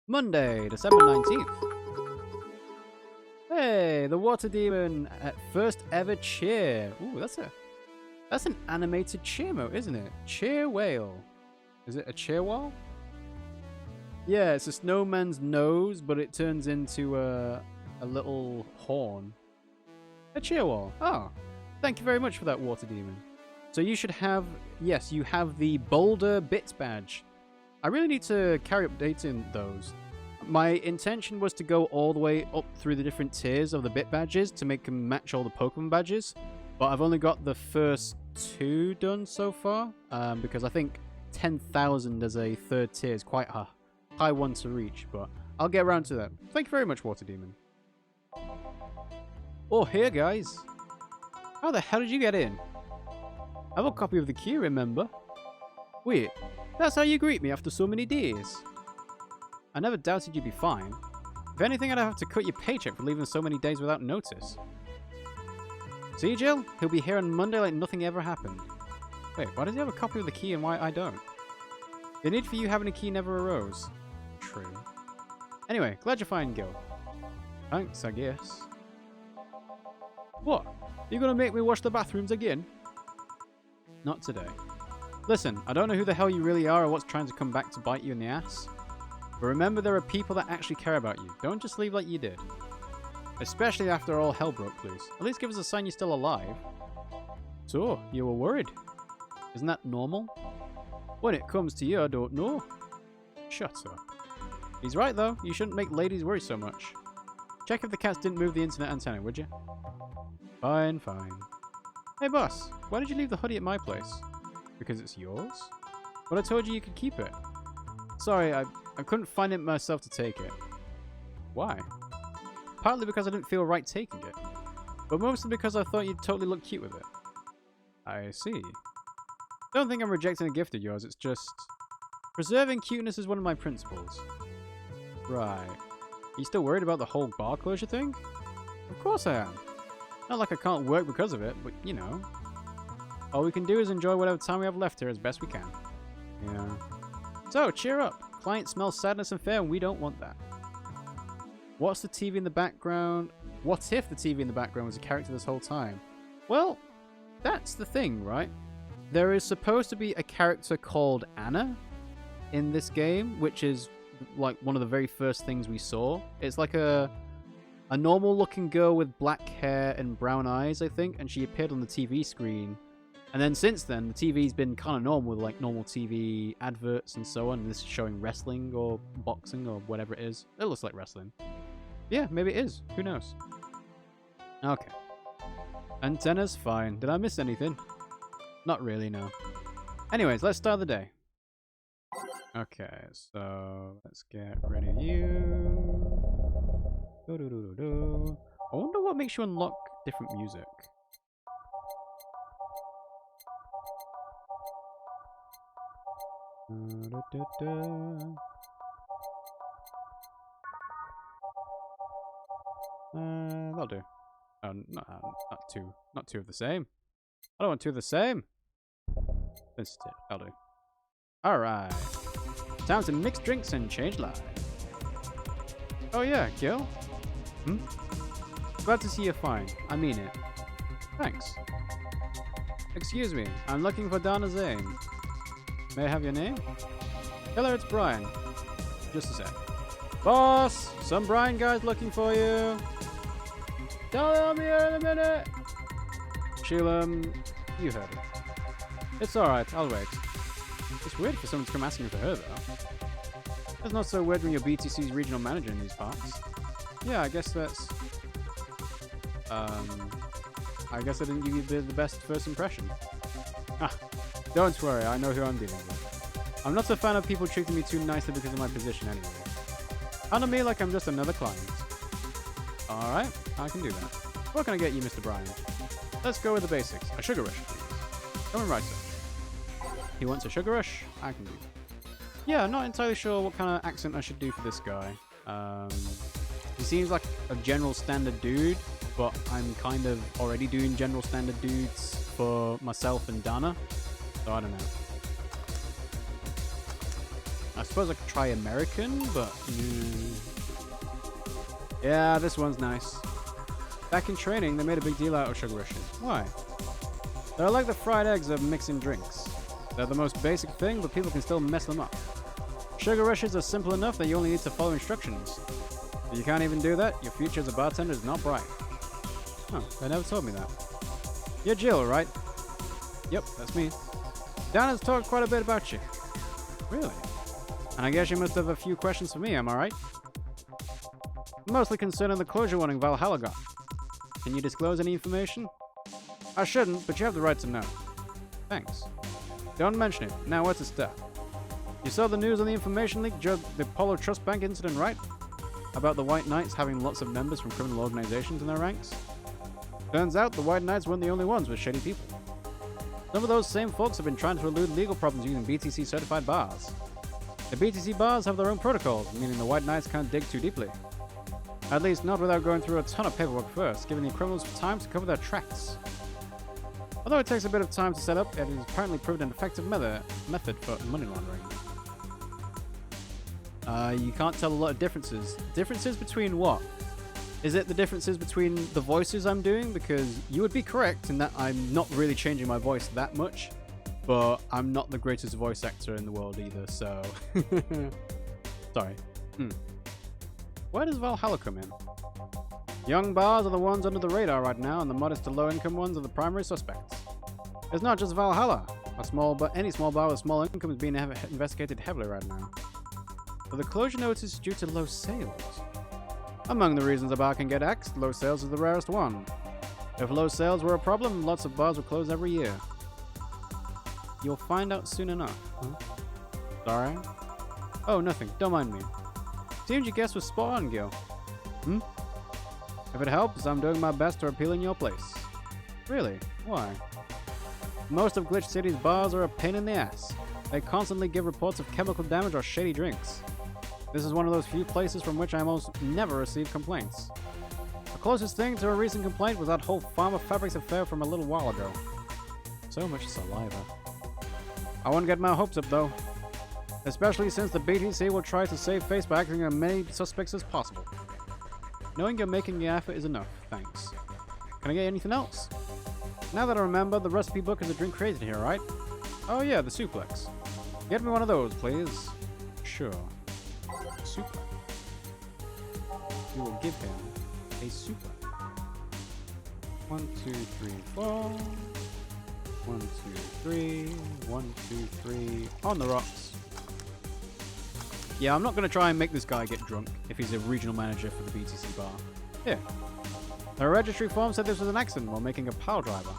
Monday, December 19th. Hey, the water demon at first ever cheer. Ooh, that's an animated cheer mode, isn't it? Cheer whale. Is it a cheer whale? Yeah, it's a snowman's nose, but it turns into a little horn. A cheer whale. Oh, thank you very much for that, water demon. So you should have, yes, you have the Boulder Bits badge. I really need to carry updating those. My intention was to go all the way up through the different tiers of the bit badges to make them match all the Pokemon badges, but I've only got the first 2 done so far, because I think 10,000 as a third tier is quite a high one to reach, but I'll get around to that. Thank you very much, Water Demon. Oh, here, guys. How the hell did you get in? I have a copy of the key, remember? Wait, that's how you greet me after so many days? I never doubted you'd be fine. If anything, I'd have to cut your paycheck for leaving so many days without notice. See, Jill? He'll be here on Monday like nothing ever happened. Wait, why does he have a copy of the key and why I don't? The need for you having a key never arose. True. Anyway, glad you're fine, Gil. Thanks, I guess. What? You gonna make me wash the bathrooms again? Not today. Listen, I don't know who the hell you really are or what's trying to come back to bite you in the ass. But remember, there are people that actually care about you. Don't just leave like you did. Especially after all hell broke loose. At least give us a sign you're still alive. So, you were worried. Isn't that normal? When it comes to you, I don't know. Shut up. He's right though. You shouldn't make ladies worry so much. Check if the cats didn't move the internet antenna, would you? Fine, fine. Hey boss, why did you leave the hoodie at my place? Because it's yours? But I told you you could keep it. Sorry, I couldn't find it myself to take it. Why? Partly because I didn't feel right taking it. But mostly because I thought you'd totally look cute with it. I see. Don't think I'm rejecting a gift of yours, it's just... preserving cuteness is one of my principles. Right. Are you still worried about the whole bar closure thing? Of course I am. Not like I can't work because of it, but you know. All we can do is enjoy whatever time we have left here as best we can. Yeah. So, cheer up. Client smells sadness and fear, and we don't want that. What's the TV in the background? What if the TV in the background was a character this whole time? Well, that's the thing, right? There is supposed to be a character called Anna in this game, which is like one of the very first things we saw. It's like a normal looking girl with black hair and brown eyes, I think, and she appeared on the TV screen. And then since then, the TV's been kind of normal with like normal TV adverts and so on. And this is showing wrestling or boxing or whatever it is. It looks like wrestling. Yeah, maybe it is. Who knows? Okay. Antenna's fine. Did I miss anything? Not really, no. Anyways, let's start the day. Okay, so let's get rid of you. I wonder what makes you unlock different music. That'll do. Oh, not two of the same. I don't want two of the same. This is it. That'll do. Alright. Time to mix drinks and change lives. Oh yeah, Gil? Glad to see you're fine. I mean it. Thanks. Excuse me, I'm looking for Donna Zane. May I have your name? Hello, it's Brian. Just a sec. Boss! Some Brian guy's looking for you. Tell him here in a minute. Sheila, you heard it. It's alright, I'll wait. It's weird for someone to come asking for her, though. It's not so weird when you're BTC's regional manager in these parts. Yeah, I guess that's... I guess I didn't give you the best first impression. Ah, don't worry, I know who I'm dealing with. I'm not a fan of people treating me too nicely because of my position anyway. Handle me like I'm just another client. Alright, I can do that. What can I get you, Mr. Bryan? Let's go with the basics. A sugar rush, please. Coming right, sir. He wants a sugar rush? I can do that. Yeah, I'm not entirely sure what kind of accent I should do for this guy. He seems like a general standard dude, but I'm kind of already doing general standard dudes for myself and Dana. So I don't know. I suppose I could try American, but... Yeah, this one's nice. Back in training, they made a big deal out of sugar rushes. Why? They're like the fried eggs of mixing drinks. They're the most basic thing, but people can still mess them up. Sugar rushes are simple enough that you only need to follow instructions. If you can't even do that, your future as a bartender is not bright. Oh, they never told me that. You're Jill, right? Yep, that's me. Dan has talked quite a bit about you. Really? And I guess you must have a few questions for me, am I right? Mostly concerning the closure warning Valhalla got. Can you disclose any information? I shouldn't, but you have the right to know. Thanks. Don't mention it. Now what's the step? You saw the news on the information leak during the Apollo Trust Bank incident, right? About the White Knights having lots of members from criminal organizations in their ranks? Turns out the White Knights weren't the only ones with shady people. Some of those same folks have been trying to elude legal problems using BTC certified bars. The BTC bars have their own protocols, meaning the White Knights can't dig too deeply. At least not without going through a ton of paperwork first, giving the criminals time to cover their tracks. Although it takes a bit of time to set up, it has apparently proved an effective method for money laundering. You can't tell a lot of differences. Differences between what? Is it the differences between the voices I'm doing? Because you would be correct in that I'm not really changing my voice that much, but I'm not the greatest voice actor in the world either, so... Sorry. Where does Valhalla come in? Young bars are the ones under the radar right now, and the modest to low-income ones are the primary suspects. It's not just Valhalla. Any small bar with small income is being investigated heavily right now. But the closure notice is due to low sales. Among the reasons a bar can get axed, low sales is the rarest one. If low sales were a problem, lots of bars would close every year. You'll find out soon enough. Huh? Sorry? Oh, nothing. Don't mind me. Seems your guess was spot on, Gil. If it helps, I'm doing my best to appeal in your place. Really? Why? Most of Glitch City's bars are a pain in the ass. They constantly give reports of chemical damage or shady drinks. This is one of those few places from which I almost never receive complaints. The closest thing to a recent complaint was that whole Pharma Fabrics affair from a little while ago. So much saliva. I wouldn't get my hopes up though. Especially since the BTC will try to save face by acting on as many suspects as possible. Knowing you're making the effort is enough, thanks. Can I get anything else? Now that I remember, the recipe book is a drink created here, right? Oh yeah, the suplex. Get me one of those, please. Sure. Suplex. We will give him a suplex. 1, 2, 3, 4. 1, 2, 3. 1, 2, 3. On the rocks. Yeah, I'm not going to try and make this guy get drunk if he's a regional manager for the BTC bar. Here. The registry form said this was an accident while making a pile driver.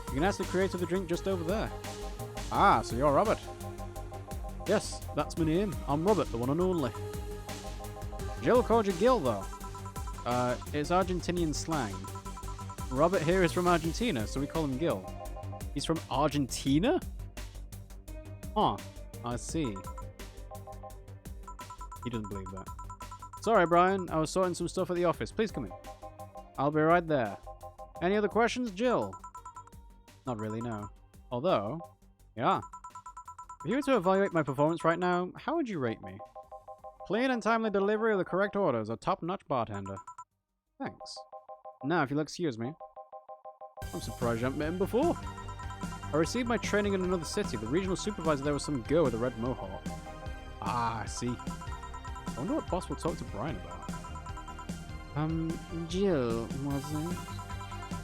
You can ask the creator of the drink just over there. Ah, so you're Robert. Yes, that's my name. I'm Robert, the one and only. Jill called you Gil, though. It's Argentinian slang. Robert here is from Argentina, so we call him Gil. He's from Argentina? Huh, I see. He doesn't believe that. Sorry, Brian. I was sorting some stuff at the office. Please come in. I'll be right there. Any other questions, Jill? Not really, no. Although, yeah. If you were to evaluate my performance right now, how would you rate me? Clean and timely delivery of the correct orders, a top-notch bartender. Thanks. Now, if you'll excuse me. I'm surprised you haven't met him before. I received my training in another city. The regional supervisor there was some girl with a red mohawk. Ah, I see. I wonder what boss will talk to Brian about. Jill, was it?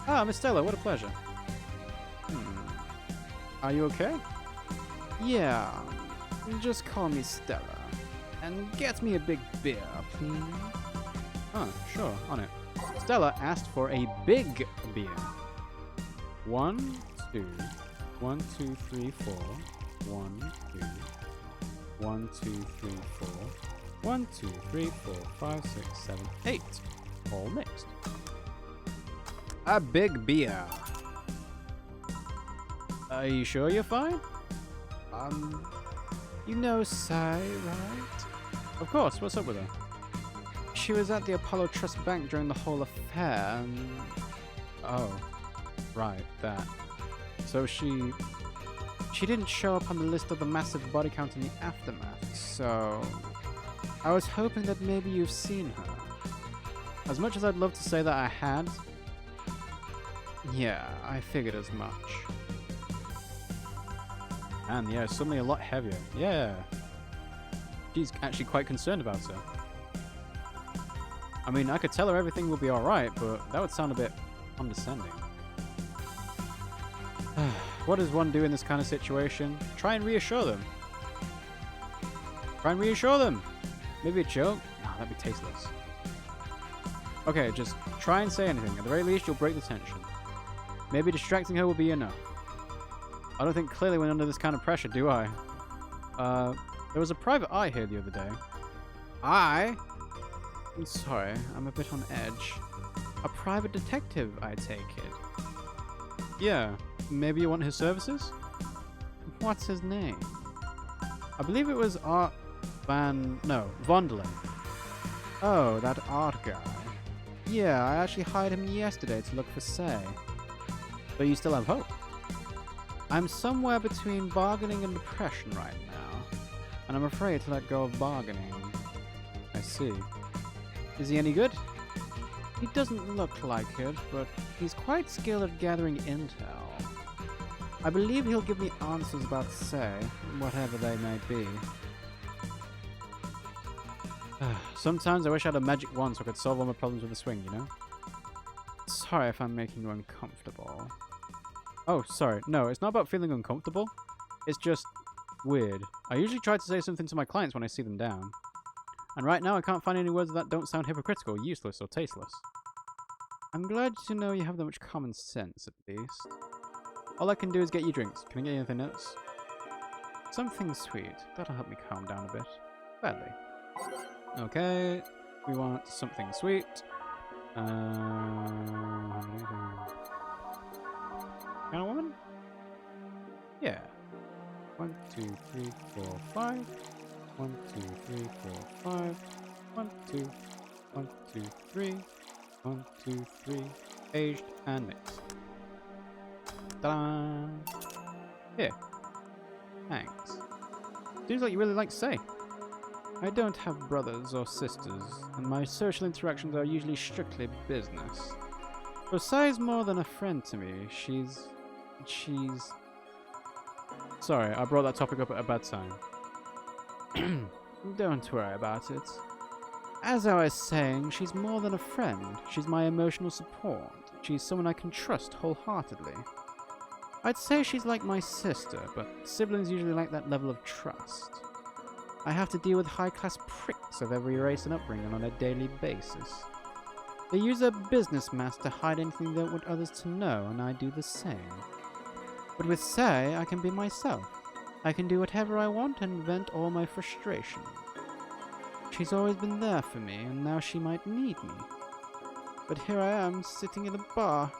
Ah, Miss Stella, what a pleasure. Are you okay? Yeah, just call me Stella. And get me a big beer, please. Oh, sure, on it. Stella asked for a big beer. 1, 2, 1, 2, 3, 4. 1, 2. 1, 2, 3, 4. 1, 2, 3, 4, 5, 6, 7, 8. All mixed. A big beer. Are you sure you're fine? You know Sai, right? Of course, what's up with her? She was at the Apollo Trust Bank during the whole affair and... Oh, right, that. So she She didn't show up on the list of the massive body count in the aftermath, so I was hoping that maybe you've seen her. As much as I'd love to say that I had, yeah, I figured as much. And yeah, it's suddenly a lot heavier. Yeah. She's actually quite concerned about her. I mean, I could tell her everything will be alright, but that would sound a bit condescending. What does one do in this kind of situation? Try and reassure them. Try and reassure them. Maybe a joke? No, that'd be tasteless. Okay, just try and say anything. At the very least, you'll break the tension. Maybe distracting her will be enough. I don't think clearly went under this kind of pressure, do I? There was a private eye here the other day. I? I'm sorry, I'm a bit on edge. A private detective, I take it. Yeah, maybe you want his services? What's his name? I believe it was Vonderland. Oh, that art guy. Yeah, I actually hired him yesterday to look for Say. But you still have hope? I'm somewhere between bargaining and depression right now, and I'm afraid to let go of bargaining. I see. Is he any good? He doesn't look like it, but he's quite skilled at gathering intel. I believe he'll give me answers about Say, whatever they may be. Sometimes I wish I had a magic wand so I could solve all my problems with a swing, you know? Sorry if I'm making you uncomfortable. Oh, sorry. No, it's not about feeling uncomfortable. It's just weird. I usually try to say something to my clients when I see them down. And right now I can't find any words that don't sound hypocritical, useless, or tasteless. I'm glad to know you have that much common sense, at least. All I can do is get you drinks. Can I get you anything else? Something sweet. That'll help me calm down a bit. Gladly. Okay. We want something sweet. Kind of woman? Yeah. 1, 2, 3, 4, 5. 1, 2, 3, 4, 5. 1, 2. 1, 2, 3. 1, 2, 3. Aged and mixed. Ta-da! Here. Thanks. Seems like you really like Say. I don't have brothers or sisters, and my social interactions are usually strictly business. But Say's more than a friend to me. She's... Sorry, I brought that topic up at a bad time. Don't worry about it. As I was saying, she's more than a friend. She's my emotional support. She's someone I can trust wholeheartedly. I'd say she's like my sister, but siblings usually lack that level of trust. I have to deal with high-class pricks of every race and upbringing on a daily basis. They use their business mask to hide anything they don't want others to know, and I do the same. But with Say, I can be myself. I can do whatever I want and vent all my frustration. She's always been there for me, and now she might need me. But here I am, sitting in a bar,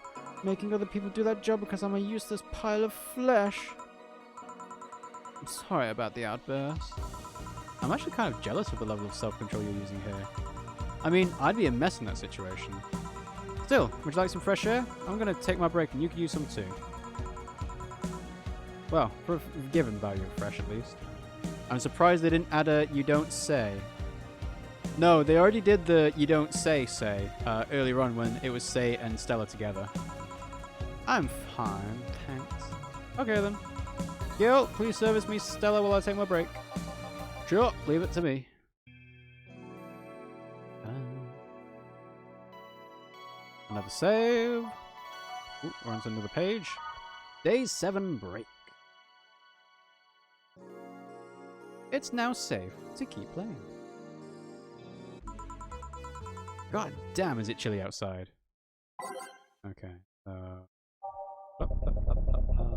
making other people do that job because I'm a useless pile of flesh. I'm sorry about the outburst. I'm actually kind of jealous of the level of self-control you're using here. I mean, I'd be a mess in that situation. Still, would you like some fresh air? I'm going to take my break and you can use some too. Well, for a given value of fresh at least. I'm surprised they didn't add a you don't say. No, they already did the you don't say earlier on when it was Say and Stella together. I'm fine, thanks. Okay then. Gil, please service me Stella while I take my break. Sure, leave it to me. Another save. Ooh, we're on to another page. Day 7 break. It's now safe to keep playing. God damn, is it chilly outside. Okay. Blah, blah, blah, blah, blah.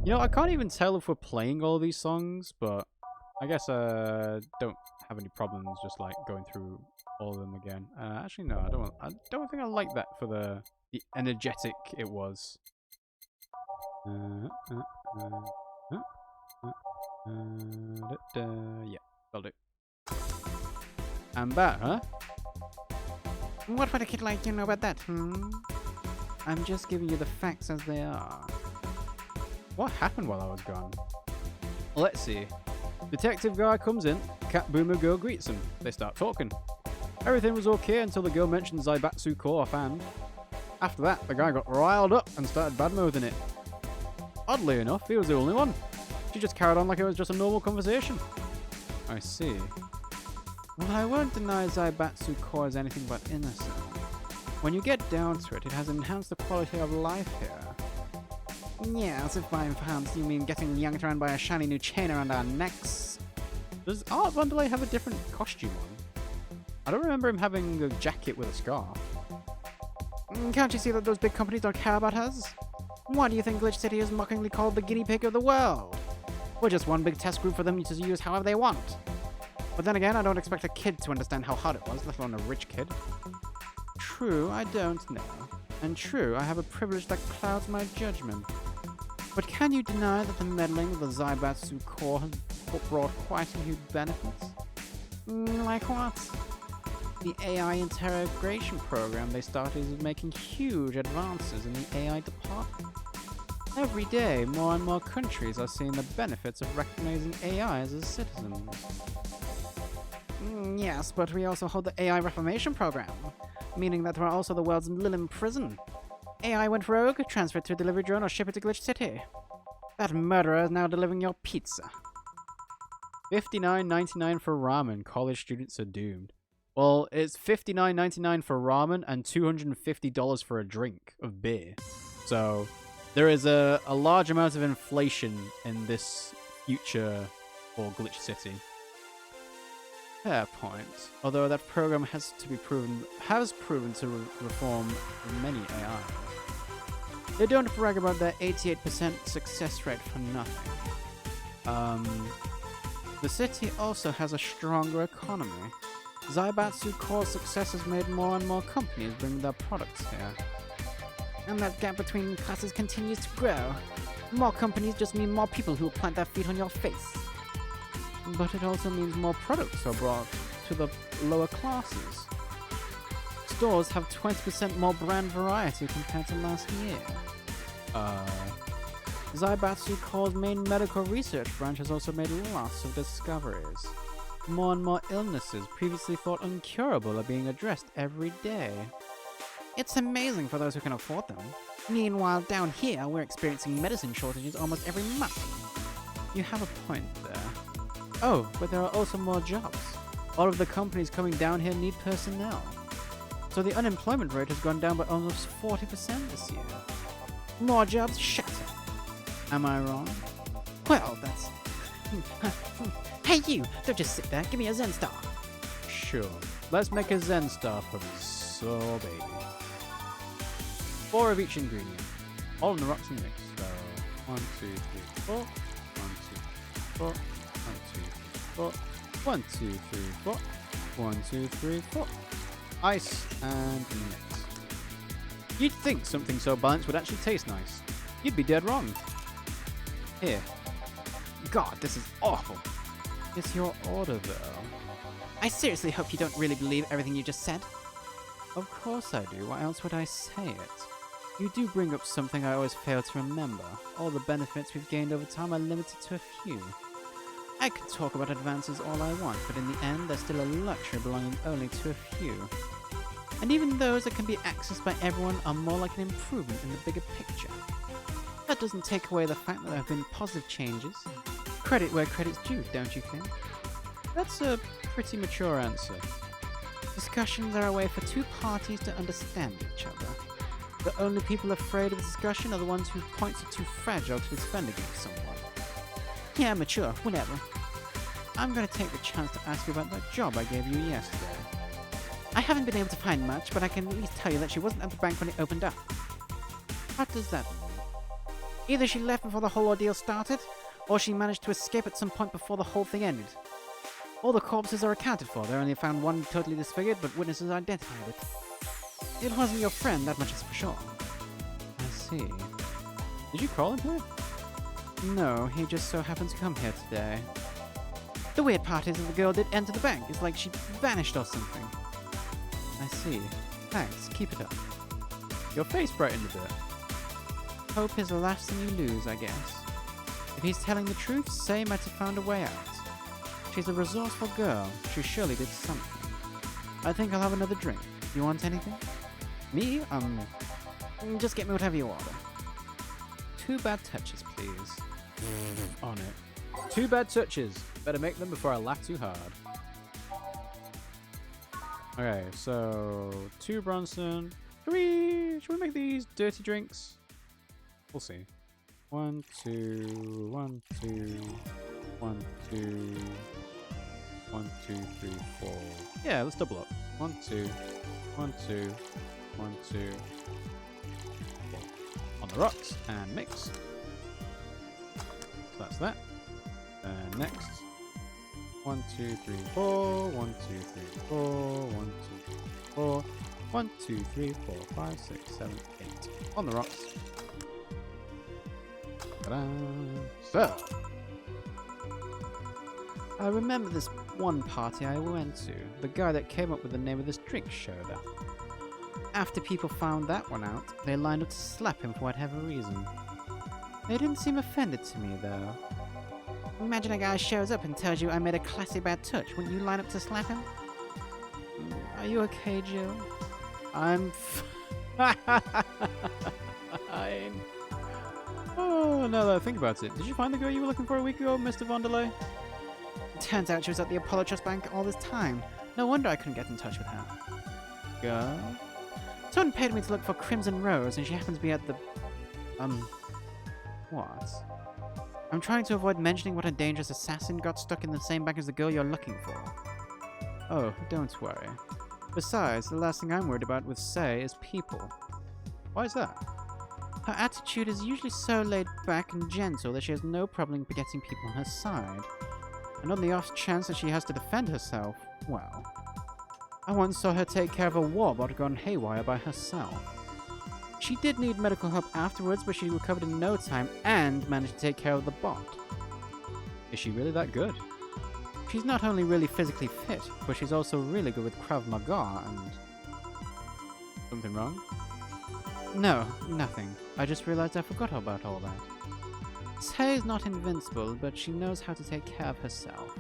You know, I can't even tell if we're playing all these songs, but I guess don't have any problems just like going through all of them again. Actually, no, I don't think I like that for the energetic it was. Yeah, that'll do. And that, huh? What would a kid like to know about that, I'm just giving you the facts as they are. What happened while I was gone? Let's see. Detective guy comes in, cat boomer girl greets him. They start talking. Everything was okay until the girl mentioned Zaibatsu core offhand. After that, the guy got riled up and started badmouthing it. Oddly enough, he was the only one. She just carried on like it was just a normal conversation. I see. Well, I won't deny Zaibatsu core is anything but innocent. When you get down to it, it has enhanced the quality of life here. Yes, if by enhanced you mean getting yanked around by a shiny new chain around our necks. Does Art Vandelay have a different costume on? I don't remember him having a jacket with a scarf. Can't you see that those big companies don't care about us? Why do you think Glitch City is mockingly called the guinea pig of the world? We're just one big test group for them to use however they want. But then again, I don't expect a kid to understand how hard it was, let alone a rich kid. True, I don't know. And true, I have a privilege that clouds my judgment. But can you deny that the meddling with the Zaibatsu core has brought quite a few benefits? Like what? The AI integration program they started is making huge advances in the AI department. Every day, more and more countries are seeing the benefits of recognizing AIs as citizens. Yes, but we also hold the AI reformation program, meaning that we're also the world's Lilin prison. AI went rogue, transferred to a delivery drone, or ship it to Glitch City. That murderer is now delivering your pizza. $59.99 for ramen. College students are doomed. Well, it's $59.99 for ramen and $250 for a drink of beer. So there is a large amount of inflation in this future for Glitch City. Fair point. Although that program has proven to reform many AIs. They don't brag about their 88% success rate for nothing. The city also has a stronger economy. Zaibatsu Core's success has made more and more companies bring their products here. And that gap between classes continues to grow. More companies just mean more people who will plant their feet on your face. But it also means more products are brought to the lower classes. Stores have 20% more brand variety compared to last year. Zaibatsu Core's main medical research branch has also made lots of discoveries. More and more illnesses previously thought incurable are being addressed every day. It's amazing for those who can afford them. Meanwhile, down here, we're experiencing medicine shortages almost every month. You have a point there. Oh, but there are also more jobs. All of the companies coming down here need personnel. So the unemployment rate has gone down by almost 40% this year. More jobs? Shut up. Am I wrong? Well, that's... Hey you! Don't just sit there. Give me a Zen Star. Sure. Let's make a Zen Star for this so baby. 4 of each ingredient. All in the rocks and mix. So 1, 2, 3, 4. 1, 2, 4. 1, 2, 3, 4. 1, 2, 3, 4. 1, 2, 3, 4. Ice and mix. You'd think something so balanced would actually taste nice. You'd be dead wrong. Here. God, this is awful. It's your order, though. I seriously hope you don't really believe everything you just said. Of course I do. Why else would I say it? You do bring up something I always fail to remember. All the benefits we've gained over time are limited to a few. I could talk about advances all I want, but in the end, they're still a luxury belonging only to a few. And even those that can be accessed by everyone are more like an improvement in the bigger picture. That doesn't take away the fact that there have been positive changes. Credit where credit's due, don't you think? That's a pretty mature answer. Discussions are a way for two parties to understand each other. The only people afraid of discussion are the ones whose points are too fragile to defend against someone. Yeah, mature, whatever. I'm going to take the chance to ask you about that job I gave you yesterday. I haven't been able to find much, but I can at least tell you that she wasn't at the bank when it opened up. What does that mean? Either she left before the whole ordeal started, or she managed to escape at some point before the whole thing ended. All the corpses are accounted for. They only found one totally disfigured, but witnesses identified it. It wasn't your friend, that much is for sure. I see. Did you call him here? No, he just so happened to come here today. The weird part is that the girl did enter the bank. It's like she vanished or something. I see. Thanks, keep it up. Your face brightened a bit. Hope is the last thing you lose, I guess. If he's telling the truth, Say might have found a way out. She's a resourceful girl. She surely did something. I think I'll have another drink. You want anything? Me? Just get me whatever you order. 2 bad touches, please. On it. 2 bad touches. Better make them before I laugh too hard. Okay, so 2 Bronson. Should we make these dirty drinks? We'll see. 1, 2, 1, 2, 1, 2, 1, 2, 3, 4. Yeah, let's double up. 1, 2, 1, 2, 1, 2. 4. On the rocks and mix. So that's that. And next. 1, 2, 3, 4. 1, 2, 3, 4. 1, 2, 3, 4. 1, 2, 3, 4, 5, 6, 7, 8. On the rocks. Ta-da! So, I remember this one party I went to. The guy that came up with the name of this drink showed up. After people found that one out, they lined up to slap him for whatever reason. They didn't seem offended to me, though. Imagine a guy shows up and tells you I made a classy bad touch. Wouldn't you line up to slap him? Are you okay, Jill? I'm fine. Oh, now that I think about it. Did you find the girl you were looking for a week ago, Mr. Vonderlei? Turns out she was at the Apollo Trust Bank all this time. No wonder I couldn't get in touch with her. Girl? Someone paid me to look for Crimson Rose, and she happens to be at the... What? I'm trying to avoid mentioning what a dangerous assassin got stuck in the same bank as the girl you're looking for. Oh, don't worry. Besides, the last thing I'm worried about with Say is people. Why is that? Her attitude is usually so laid back and gentle that she has no problem getting people on her side. And on the off chance that she has to defend herself, well... I once saw her take care of a warbot gone haywire by herself. She did need medical help afterwards, but she recovered in no time and managed to take care of the bot. Is she really that good? She's not only really physically fit, but she's also really good with Krav Maga and... Something wrong? No, nothing. I just realized I forgot about all that. Say's not invincible, but she knows how to take care of herself.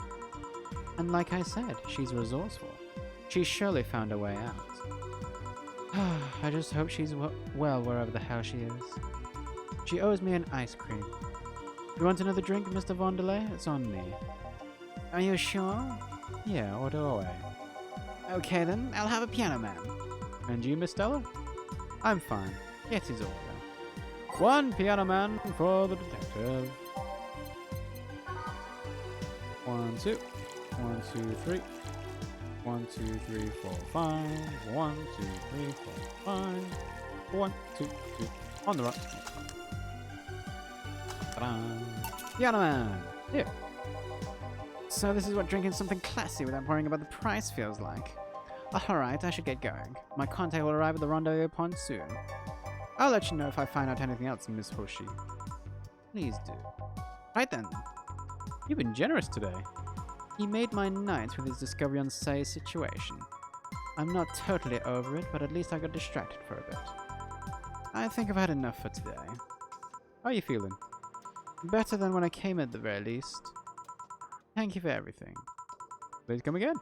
And like I said, she's resourceful. She's surely found a way out. I just hope she's well wherever the hell she is. She owes me an ice cream. You want another drink, Mr. Vonderlei? It's on me. Are you sure? Yeah, order away. Okay then, I'll have a piano man. And you, Miss Stella? I'm fine. Get his order. 1 piano man for the detective. 1, 2. 1, 2, 3. 1, 2, 3, 4, 5. 1, 2, 3, 4, 5. 1, 2, 3. On the rock. Ta-da! Piano man! Here. So this is what drinking something classy without worrying about the price feels like. Alright, I should get going. My contact will arrive at the rendezvous point soon. I'll let you know if I find out anything else, Miss Hoshi. Please do. Right then. You've been generous today. He made my night with his discovery on Say's situation. I'm not totally over it, but at least I got distracted for a bit. I think I've had enough for today. How are you feeling? Better than when I came at the very least. Thank you for everything. Please come again.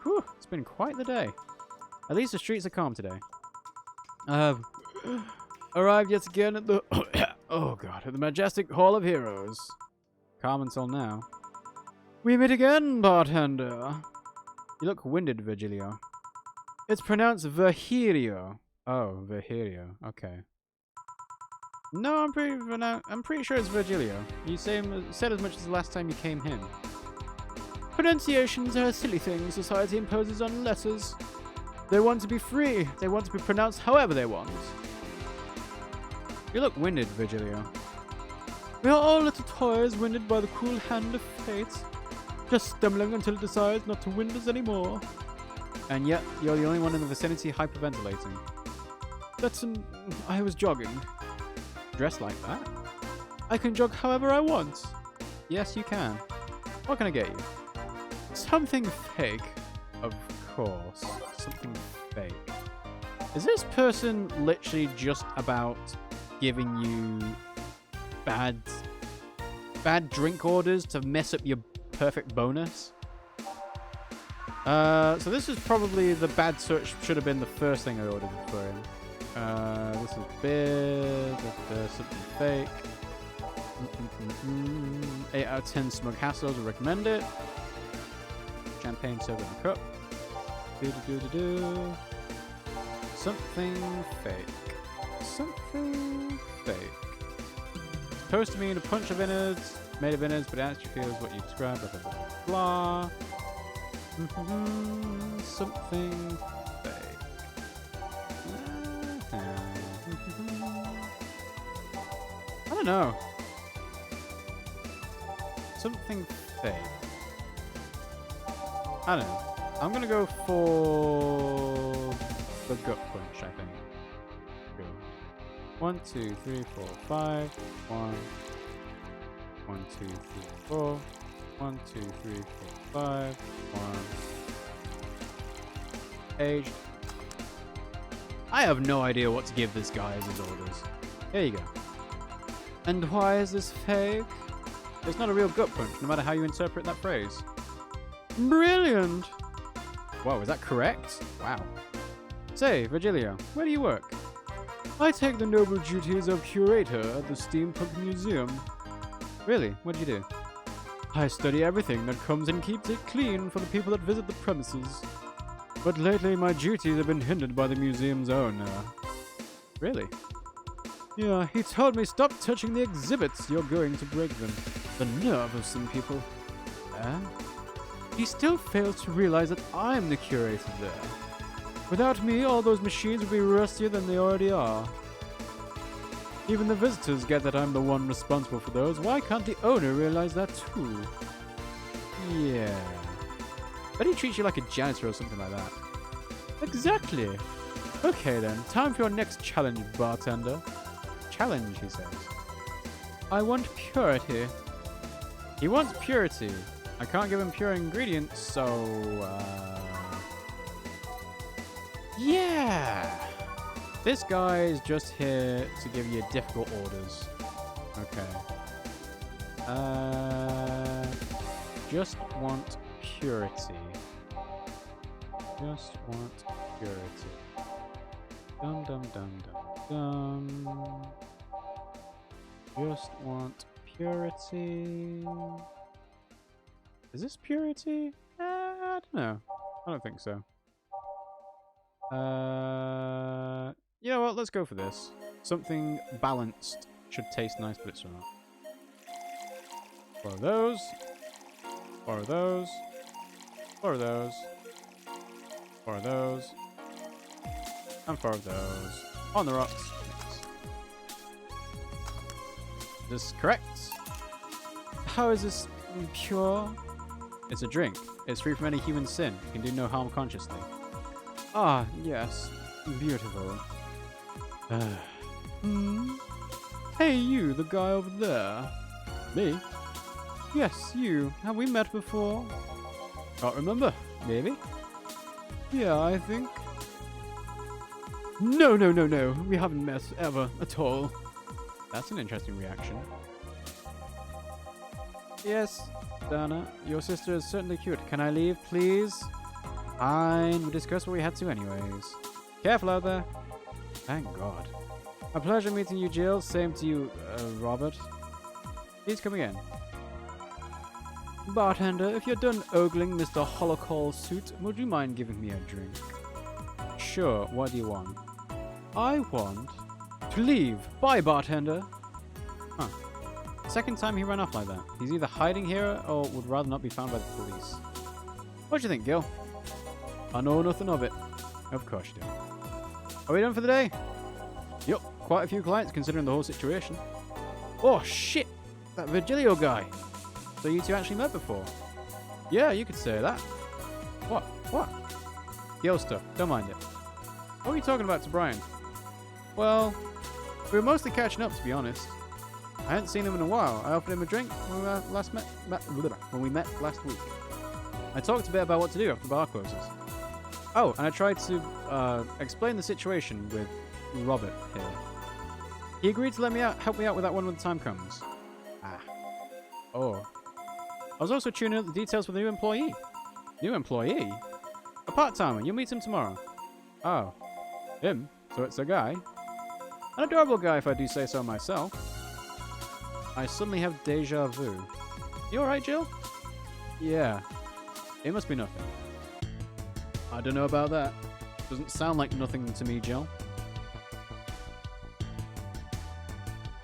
Whew, it's been quite the day. At least the streets are calm today. Arrived yet again at the... oh god, at the majestic Hall of Heroes. Calm until now. We meet again, bartender. You look winded, Virgilio. It's pronounced Virgilio. Oh, Virgilio. Okay. No, I'm pretty sure it's Virgilio. You said as much as the last time you came in. Pronunciations are a silly thing society imposes on letters. They want to be free. They want to be pronounced however they want. You look winded, Virgilio. We are all little toys winded by the cruel hand of fate. Just stumbling until it decides not to wind us anymore. And yet, you're the only one in the vicinity hyperventilating. I was jogging. Dressed like that? I can jog however I want. Yes, you can. What can I get you? Something fake. Of course. Something fake. Is this person literally just about giving you bad bad drink orders to mess up your perfect bonus. So this is probably the bad search should have been the first thing I ordered for him. This is beer, something fake. 8 out of 10 smug hassles, would recommend it. Champagne served in a cup. Something fake. Something fake. It's supposed to mean a punch of innards, made of innards, but it actually feels what you described. Blah blah blah. Something fake. I don't know. Something fake. I don't know. I'm gonna go for the gut punch, I think. Go. 1, 2, 3, 4, 5. 1. 1, 2, 3, 4. 1, 2, 3, 4, 5. 1. Aged. I have no idea what to give this guy as his orders. There you go. And why is this fake? It's not a real gut punch, no matter how you interpret that phrase. Brilliant! Whoa, is that correct? Wow. Say, Virgilio, where do you work? I take the noble duties of curator at the Steampunk Museum. Really? What do you do? I study everything that comes and keeps it clean for the people that visit the premises. But lately my duties have been hindered by the museum's owner. Really? Yeah, he told me stop touching the exhibits, you're going to break them. The nerve of some people. He still fails to realize that I'm the curator there. Without me, all those machines would be rustier than they already are. Even the visitors get that I'm the one responsible for those. Why can't the owner realize that too? Yeah. But he treats you like a janitor or something like that. Exactly. Okay then, time for your next challenge, bartender. Challenge, he says. I want purity. He wants purity. I can't give him pure ingredients, so, yeah. This guy is just here to give you difficult orders. Okay. Just want purity. Just want purity. Dum dum dum dum dum. Just want purity. Is this purity? I don't know. I don't think so. You know what? Let's go for this. Something balanced. Should taste nice, but it's not. 4 of those. 4 of those. 4 of those. 4 of those. And 4 of those. On the rocks. Is this correct? How is this pure? It's a drink. It's free from any human sin. You can do no harm consciously. Ah, yes. Beautiful. Hey, you, the guy over there. Me? Yes, you. Have we met before? Can't remember. Maybe? Yeah, I think. No. We haven't met ever at all. That's an interesting reaction. Yes, Dana, your sister is certainly cute. Can I leave, please? Fine, we discussed what we had to anyways. Careful out there. Thank God. A pleasure meeting you, Jill. Same to you, Robert. Please come again. Bartender, if you're done ogling Mr. Holocall suit, would you mind giving me a drink? Sure, what do you want? I want to leave. Bye, bartender. Huh. Second time he ran off like that. He's either hiding here or would rather not be found by the police. What do you think, Gil? I know nothing of it. Of course you do. Are we done for the day? Yup, quite a few clients considering the whole situation. Oh shit! That Virgilio guy. So you two actually met before? Yeah, you could say that. What? Gil stuff, don't mind it. What were you talking about to Brian? Well, we were mostly catching up, to be honest. I hadn't seen him in a while. I offered him a drink when we met last week. I talked a bit about what to do after the bar closes. Oh, and I tried to explain the situation with Robert here. He agreed to let me help me out with that one when the time comes. Ah. Oh. I was also tuning up the details for the new employee. New employee? A part-timer. You'll meet him tomorrow. Oh. Him? So it's a guy? An adorable guy, if I do say so myself. I suddenly have deja vu. You alright, Jill? Yeah. It must be nothing. I don't know about that. Doesn't sound like nothing to me, Jill.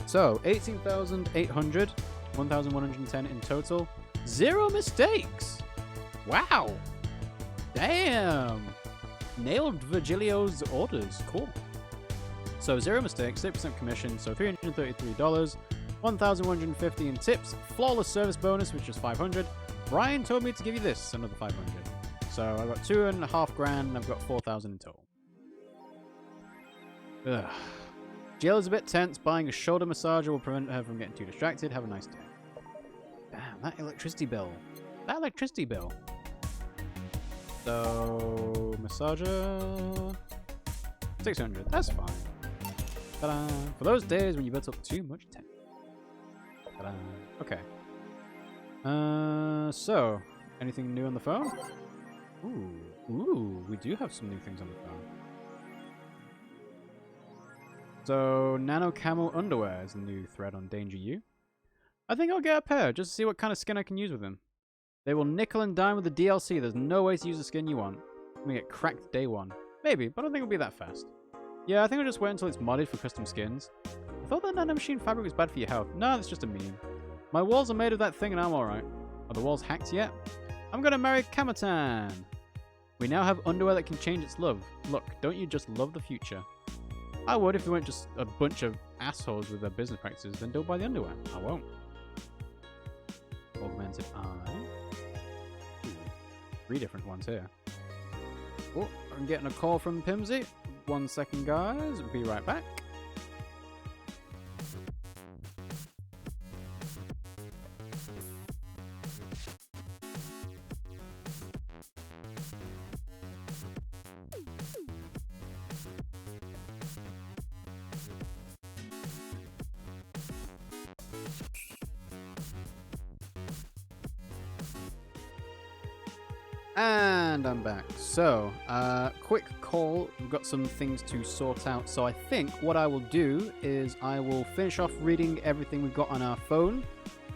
So, 18,800, 1,110 in total. 0 mistakes! Wow! Damn! Nailed Virgilio's orders. Cool. So, 0 mistakes, 6% commission, so $333, 1,150 in tips, flawless service bonus, which is 500. Brian told me to give you this, another 500. So, I got 2.5 grand, and I've got 4,000 in total. Ugh. Jill is a bit tense. Buying a shoulder massager will prevent her from getting too distracted. Have a nice day. Damn, that electricity bill. So, massager... 600. That's fine. Ta-da. For those days when you built up too much tension. Ta-da. Okay. So, anything new on the phone? Ooh, we do have some new things on the phone. So, Nano Camo Underwear is the new thread on Danger U. I think I'll get a pair, just to see what kind of skin I can use with them. They will nickel and dime with the DLC. There's no way to use the skin you want. I'm gonna get cracked day one. Maybe, but I don't think it'll be that fast. Yeah, I think I'll just wait until it's modded for custom skins. I thought that nanomachine fabric was bad for your health. No, that's just a meme. My walls are made of that thing and I'm alright. Are the walls hacked yet? I'm gonna marry Kamatan. We now have underwear that can change its love. Look, don't you just love the future? I would if we weren't just a bunch of assholes with their business practices, then don't buy the underwear. I won't. Augmented eye. Ooh, 3 different ones here. Oh, I'm getting a call from Pimmsy. 1 second, guys. Be right back. And I'm back. So, quick call. We've got some things to sort out. So I think what I will do is I will finish off reading everything we've got on our phone.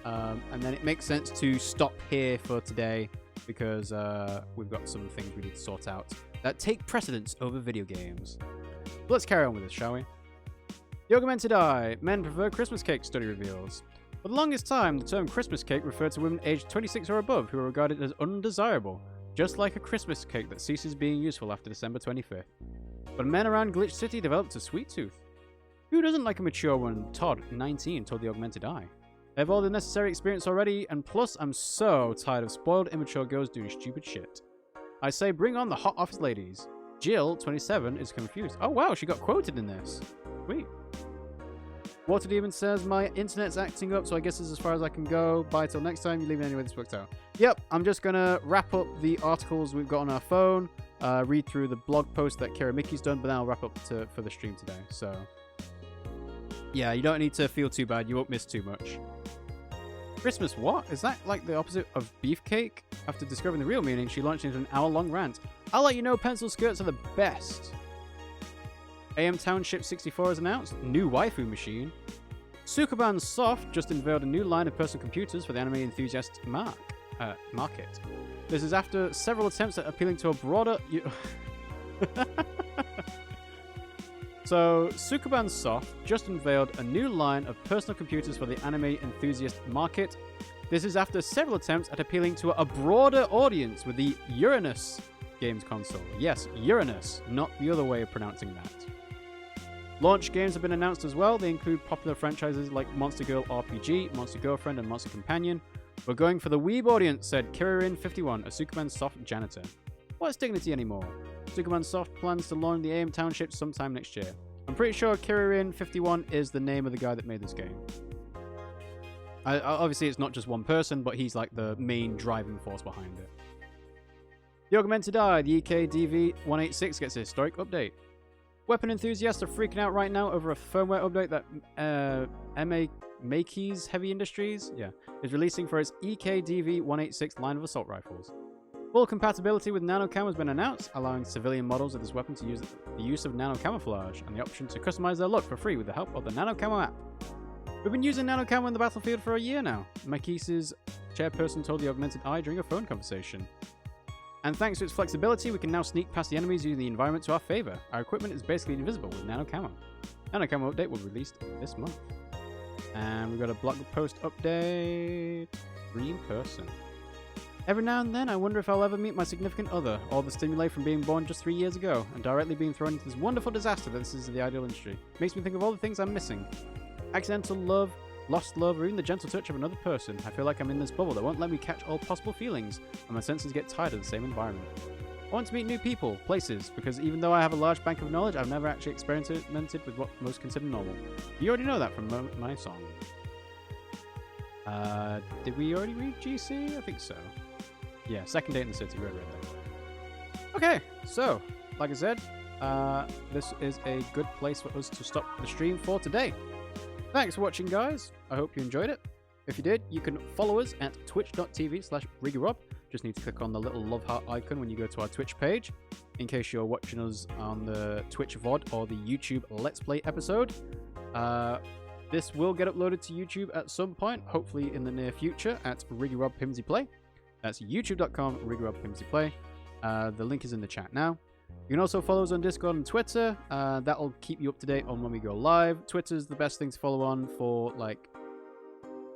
And then it makes sense to stop here for today because we've got some things we need to sort out that take precedence over video games. Let's carry on with this, shall we? The Augmented Eye. Men prefer Christmas cake, study reveals. For the longest time, the term Christmas cake referred to women aged 26 or above who are regarded as undesirable. Just like a Christmas cake that ceases being useful after December 25th. But men around Glitch City developed a sweet tooth. Who doesn't like a mature one? Todd, 19, told the Augmented Eye. I have all the necessary experience already, and plus I'm so tired of spoiled, immature girls doing stupid shit. I say bring on the hot office ladies. Jill, 27, is confused. Oh wow, she got quoted in this. Sweet. Water Demon says, my internet's acting up, so I guess this is as far as I can go. Bye till next time. You leave it anyway, this worked out. Yep, I'm just going to wrap up the articles we've got on our phone, read through the blog post that Kira Mickey's done, but then I'll wrap up for the stream today. So, yeah, you don't need to feel too bad. You won't miss too much. Christmas what? Is that like the opposite of beefcake? After discovering the real meaning, she launched into an hour-long rant. I'll let you know pencil skirts are the best. AM Township 64 is announced. New waifu machine. Sukeban Soft just unveiled a new line of personal computers for the anime enthusiast market. This is after several attempts at appealing to a broader... So, Sukeban Soft just unveiled a new line of personal computers for the anime enthusiast market. This is after several attempts at appealing to a broader audience with the Uranus games console. Yes, Uranus, not the other way of pronouncing that. Launch games have been announced as well. They include popular franchises like Monster Girl RPG, Monster Girlfriend, and Monster Companion. We're going for the weeb audience, said Kiririn51, a Sukeban Soft janitor. What's dignity anymore? Sukeban Soft plans to launch the AM Township sometime next year. I'm pretty sure Kiririn51 is the name of the guy that made this game. Obviously, it's not just one person, but he's like the main driving force behind it. The Augmented Eye, the EKDV186 gets a historic update. Weapon enthusiasts are freaking out right now over a firmware update that Makeys Heavy Industries, is releasing for its EKDV-186 line of assault rifles. Full compatibility with nanocam has been announced, allowing civilian models of this weapon to use the use of nano camouflage and the option to customize their look for free with the help of the nanocamo app. We've been using nanocamo in the battlefield for a year now. Makeys' chairperson told the Augmented Eye during a phone conversation. And thanks to its flexibility, we can now sneak past the enemies using the environment to our favor. Our equipment is basically invisible with nanocamo. Nanocamo update will be released this month. And we've got a blog post update. Free in person. Every now and then, I wonder if I'll ever meet my significant other, or the stimuli from being born just 3 years ago, and directly being thrown into this wonderful disaster that this is the ideal industry. Makes me think of all the things I'm missing. Accidental love, lost love, or even the gentle touch of another person. I feel like I'm in this bubble that won't let me catch all possible feelings, and my senses get tired of the same environment. I want to meet new people, places, because even though I have a large bank of knowledge, I've never actually experimented with what most consider normal. You already know that from my song. Did we already read GC? I think so. Yeah, second date in the city, read that. Okay, so, like I said, this is a good place for us to stop the stream for today. Thanks for watching, guys. I hope you enjoyed it. If you did, you can follow us at twitch.tv/RiggyRob. Just need to click on the little love heart icon when you go to our Twitch page, in case you're watching us on the Twitch VOD or the YouTube Let's Play episode. This will get uploaded to YouTube at some point, hopefully in the near future, at RiggyRob Pimmsy Play. That's youtube.com RiggyRob Pimmsy Play. The link is in the chat now. You can also follow us on Discord and Twitter. That'll keep you up to date on when we go live. Twitter's the best thing to follow on for like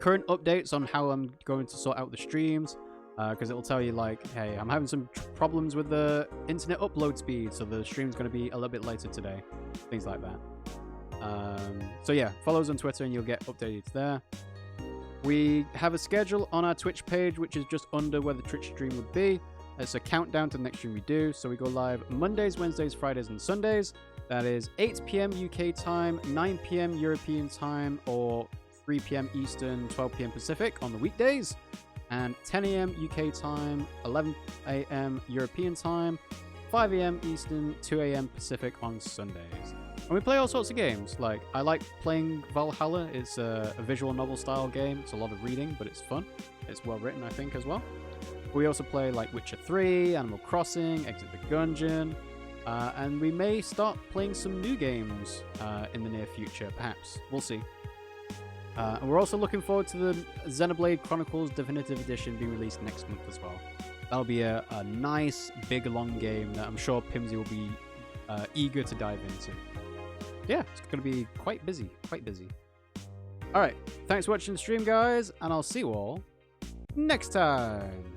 current updates on how I'm going to sort out the streams. Because it'll tell you like, hey, I'm having some problems with the internet upload speed, so the stream's going to be a little bit later today. Things like that. So yeah, follow us on Twitter and you'll get updates there. We have a schedule on our Twitch page, which is just under where the Twitch stream would be. It's a countdown to the next stream we do. So we go live Mondays, Wednesdays, Fridays, and Sundays. That is 8 p.m. UK time, 9 p.m. European time, or 3 p.m. Eastern, 12 p.m. Pacific on the weekdays. And 10 a.m. UK time, 11 a.m. European time, 5 a.m. Eastern, 2 a.m. Pacific on Sundays. And we play all sorts of games. Like, I like playing Valhalla. It's a visual novel style game. It's a lot of reading, but it's fun. It's well written, I think, as well. We also play like Witcher 3, Animal Crossing, Exit the Gungeon, and we may start playing some new games in the near future, perhaps. We'll see. And we're also looking forward to the Xenoblade Chronicles Definitive Edition being released next month as well. That'll be a nice, big, long game that I'm sure Pimmsy will be eager to dive into. Yeah, it's going to be quite busy, Alright, thanks for watching the stream, guys, and I'll see you all next time.